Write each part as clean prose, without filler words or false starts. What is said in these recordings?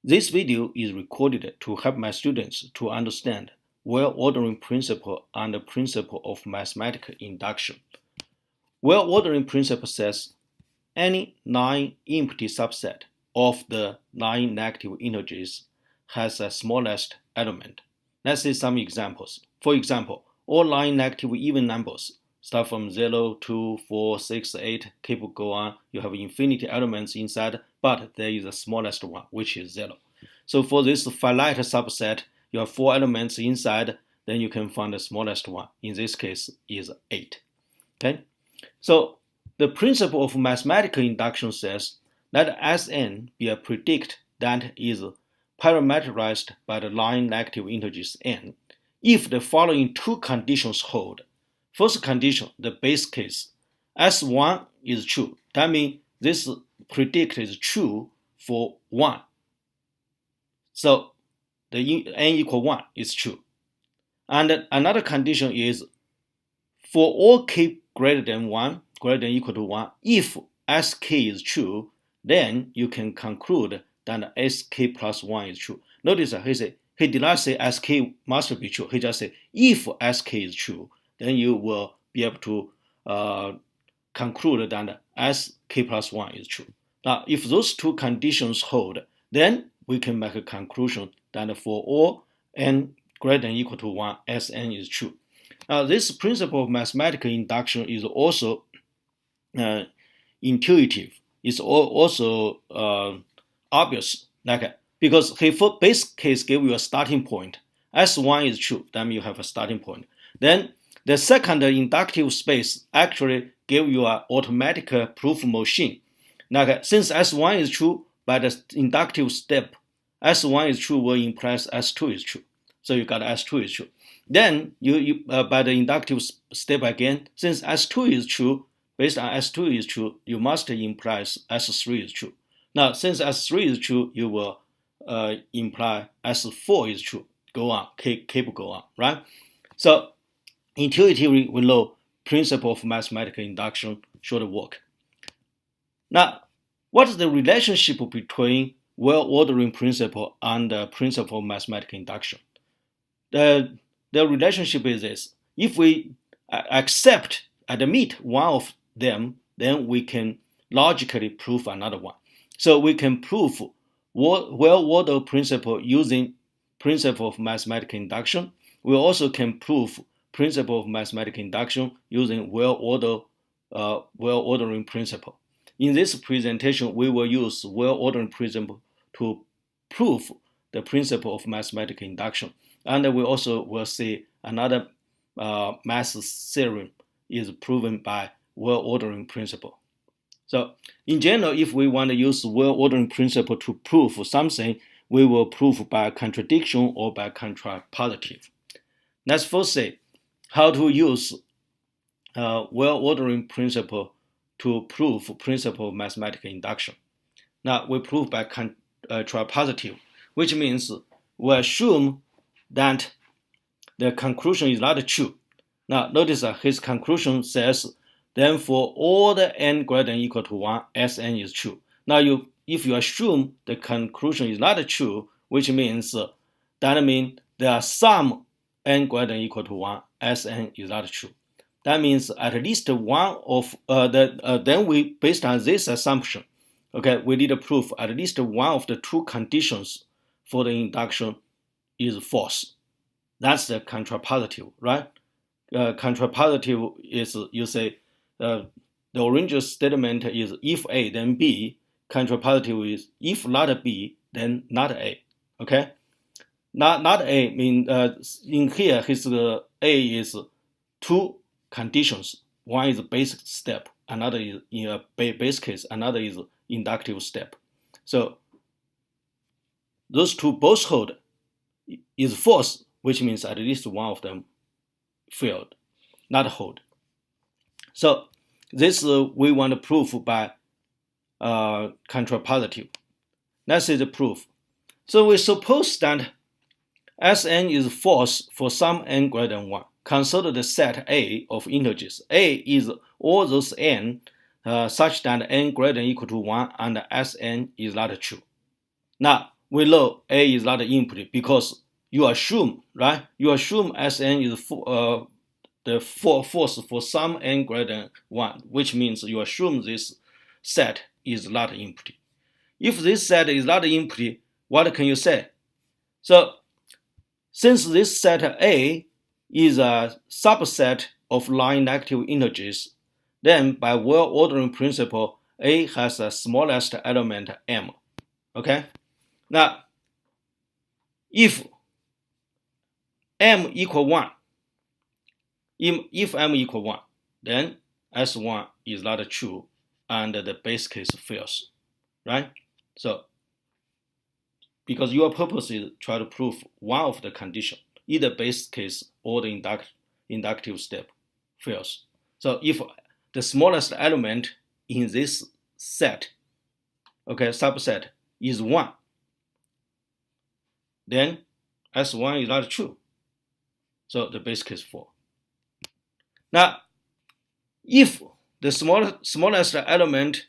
This video is recorded to help my students to understand well-ordering principle and the principle of mathematical induction. Well-ordering principle says any non-empty subset of the non-negative integers has a smallest element. Let's see some examples. For example, all non-negative even numbers start from 0, 2, 4, 6, 8, keep going on. You have infinity elements inside, but there is the smallest one, which is 0. So for this finite subset, you have 4 elements inside, then you can find the smallest one. In this case, is 8. Okay? So the principle of mathematical induction says let Sn be a predict that is parameterized by the non-negative integers n if the following two conditions hold. First condition, the base case, S1 is true. That means this predict is true for 1. So the n equal 1 is true. And another condition is for all k greater than 1, greater than equal to 1, if sk is true, then you can conclude that sk plus 1 is true. Notice that he did not say sk must be true. He just said if sk is true, then you will be able to conclude that sk plus 1 is true. Now, if those two conditions hold, then we can make a conclusion that for all n greater than equal to 1, Sn is true. Now, this principle of mathematical induction is also intuitive. It's also obvious, because he for base case gave you a starting point. S1 is true, then you have a starting point. Then the second inductive space actually gave you an automatic proof machine. Since S1 is true, by the inductive step, S1 is true will imply S2 is true. So you got S2 is true. Then you by the inductive step again, since S2 is true, based on S2 is true, you must imply S3 is true. Now, since S3 is true, you will imply S4 is true. Go on, keep go on, right? So intuitively, we know principle of mathematical induction should work. Now, what is the relationship between well-ordering principle and the principle of mathematical induction? The relationship is this. If we admit one of them, then we can logically prove another one. So we can prove well-ordered principle using principle of mathematical induction. We also can prove principle of mathematical induction using well-ordering principle. In this presentation, we will use well-ordering principle to prove the principle of mathematical induction. And we also will see another math theorem is proven by well-ordering principle. So in general, if we want to use well-ordering principle to prove something, we will prove by contradiction or by contrapositive. Let's first say how to use well-ordering principle to prove principle of mathematical induction. Now we prove by contrapositive, which means we assume that the conclusion is not true. Now notice that his conclusion says, then for all the n greater than equal to 1, Sn is true. Now if you assume the conclusion is not true, which means that means there are some n greater than equal to 1, Sn is not true. That means at least one of then we, based on this assumption, okay, we need to prove at least one of the two conditions for the induction is false. That's the contrapositive, right? Contrapositive is, you say, the original statement is if A, then B. Contrapositive is if not B, then not A. Okay? Not A means in here his A is two conditions. One is basic step, another is in a base case, another is inductive step. So those two both hold is false, which means at least one of them failed, not hold. So this we want to prove by contrapositive. Let's see the proof. So we suppose that Sn is false for some n greater than 1. Consider the set A of integers. A is all those n such that n greater than equal to 1 and Sn is not true. Now, we know A is not empty because you assume, right? You assume Sn is the force for some n greater than 1, which means you assume this set is not empty. If this set is not empty, what can you say? So since this set A is a subset of line negative integers, then by well-ordering principle, A has the smallest element m. Okay? Now, if m equal 1, if m equal 1, then S1 is not true and the base case fails, right? So, because your purpose is try to prove one of the condition, either base case or the inductive step fails. So if the smallest element in this set, okay, subset is 1, then S1 is not true. So the base case falls. Now, if the smallest element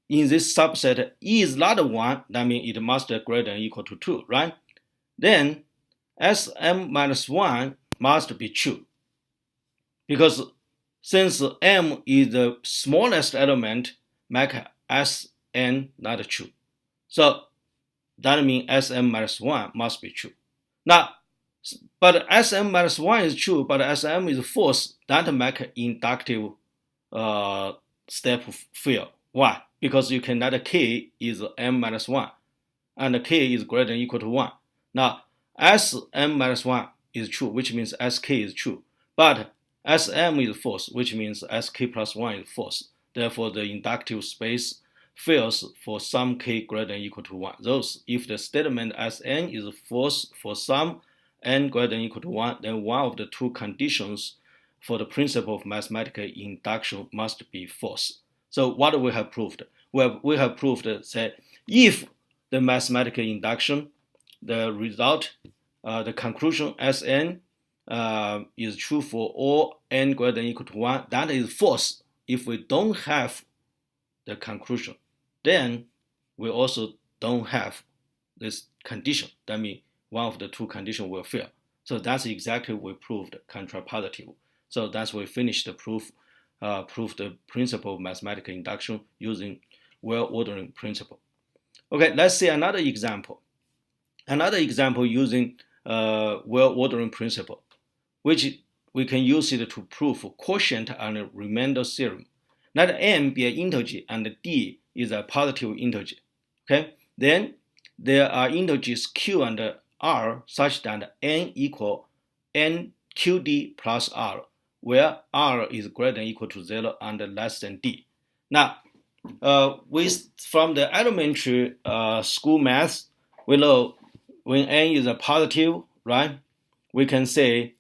in this subset is not 1, that means it must be greater than or equal to 2, right? Then Sm minus 1 must be true. Because since m is the smallest element, make Sn not true. So that means Sm minus 1 must be true. Now, but Sm minus 1 is true, but Sm is false. That make inductive step fail. Why? Because you cannot k is m minus 1, and k is greater than or equal to 1. Now, Sm minus 1 is true, which means Sk is true. But Sm is false, which means Sk plus 1 is false. Therefore, the inductive space fails for some k greater than or equal to 1. Thus, if the statement Sn is false for some n greater than or equal to 1, then one of the two conditions for the principle of mathematical induction must be false. So what we have proved? Well, we have proved that if the mathematical induction, the result, the conclusion Sn is true for all n greater than or equal to 1, that is false. If we don't have the conclusion, then we also don't have this condition. That means one of the two conditions will fail. So that's exactly what we proved contrapositive. So that's why we finished the proof the principle of mathematical induction using well-ordering principle. Okay, let's see another example. Another example using well-ordering principle, which we can use it to prove quotient and remainder theorem. Let m be an integer and d is a positive integer. Okay, then there are integers q and r such that n equal nqd plus r, where r is greater than or equal to 0 and less than d. Now, from the elementary school math, we know when n is a positive, right? We can say,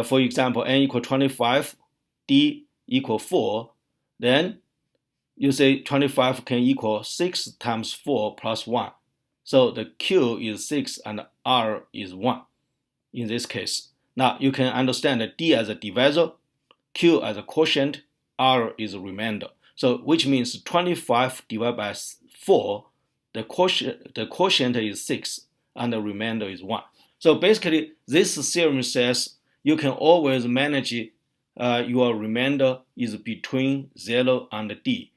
for example, n equal 25, d equal 4. Then you say 25 can equal 6 times 4 plus 1. So the q is 6 and r is 1 in this case. Now you can understand that d as a divisor, q as a quotient, r is a remainder. So which means 25 divided by 4, the quotient is 6 and the remainder is 1. So basically this theorem says you can always manage your remainder is between 0 and d,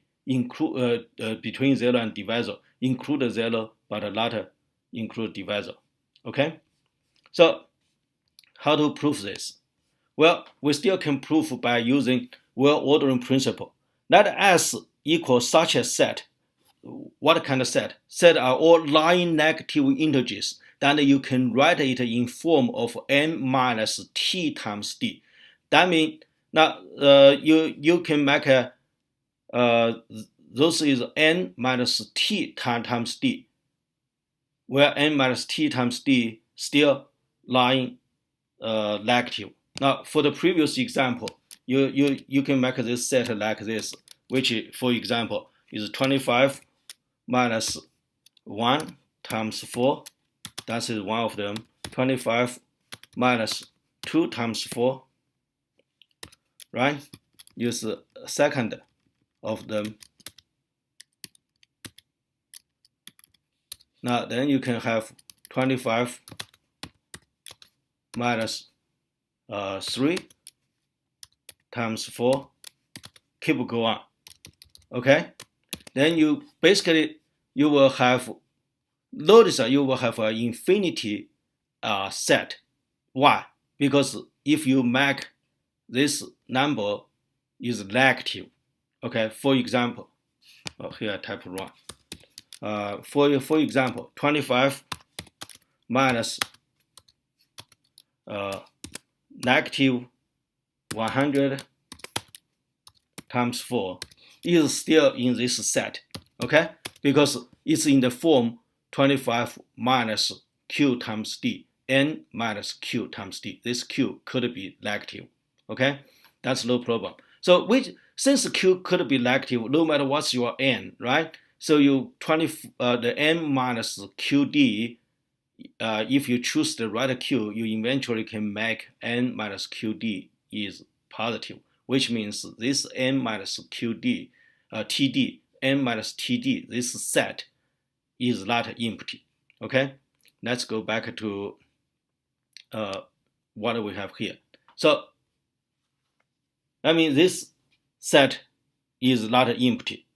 between 0 and divisor, include 0 but not include divisor. Okay? So how to prove this? Well, we still can prove by using well-ordering principle. Let S equal such a set. What kind of set? Set are all line negative integers. Then you can write it in form of n minus t times d. That means now you can make a this is n minus t times d, where n minus t times d still line negative. Now, for the previous example, you can make this set like this, which, for example, is 25 minus 1 times 4. That is one of them. 25 minus 2 times 4. Right? Use the second of them. Now then you can have 25 minus 3 times 4, keep going on. Okay? Then you basically, you will have, notice that you will have an infinity set. Why? Because if you make this number is negative, okay, for example, here I type wrong. For example, 25 minus negative 100 times 4 is still in this set, okay? Because it's in the form 25 minus q times d, n minus q times d. This q could be negative, okay? That's no problem. So since q could be negative, no matter what's your n, right? So the n minus qd, if you choose the right q, you eventually can make n minus qd is positive, which means this n minus qd, td, n minus td, this set is not empty. Okay, let's go back to what we have here. So I mean this set is not empty,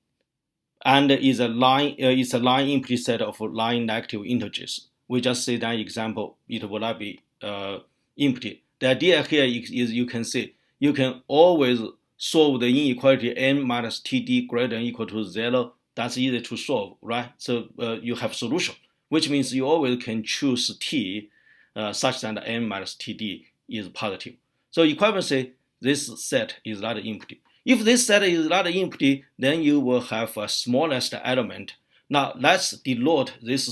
and is a line empty set of line negative integers. We just say that example, it will not be empty. The idea here is you can see you can always solve the inequality n minus td greater than or equal to 0. That's easy to solve, right? So you have solution, which means you always can choose t such that n minus td is positive. So equivalency, this set is not empty. If this set is not empty, then you will have a smallest element. Now let's denote this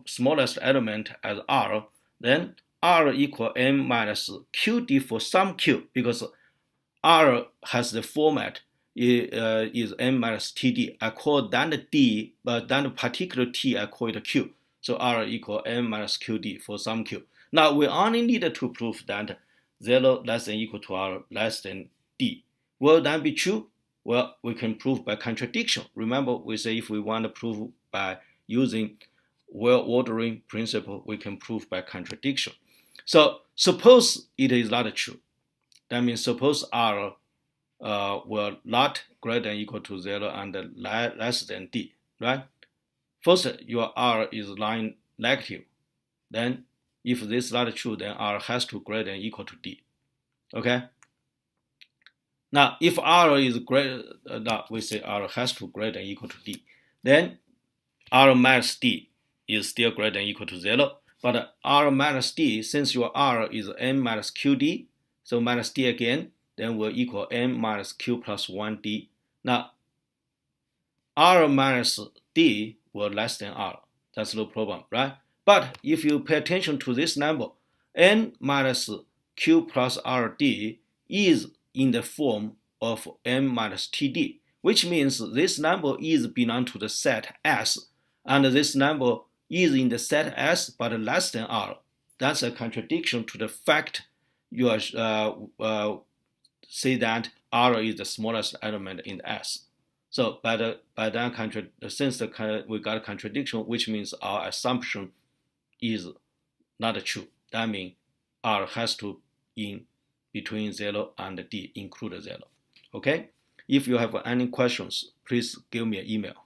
smallest element as r. Then r equal n minus qd for some q, because r has the format is n minus td. I call that d, but that particular t I call it q. So r equal n minus qd for some q. Now we only need to prove that 0 less than or equal to r less than d. Will that be true? Well, we can prove by contradiction. Remember, we say if we want to prove by using well-ordering principle, we can prove by contradiction. So suppose it is not true. That means suppose r will not greater than or equal to 0 and less than d, right? First, your r is line negative. Then if this is not true, then r has to greater than or equal to d. Okay? Now, if r is greater, we say r has to greater than or equal to d. Then r minus d is still greater than or equal to 0. But r minus d, since your r is n minus qd, so minus d again, then will equal n minus q plus 1d. Now, r minus d will less than r. That's no problem, right? But if you pay attention to this number, n minus q plus rd is in the form of n minus td, which means this number is belong to the set S, and this number is in the set S but less than r. That's a contradiction to the fact you are say that r is the smallest element in S. So since we got a contradiction, which means our assumption is not true. That means r has to in between 0 and d include 0. Okay? If you have any questions, please give me an email.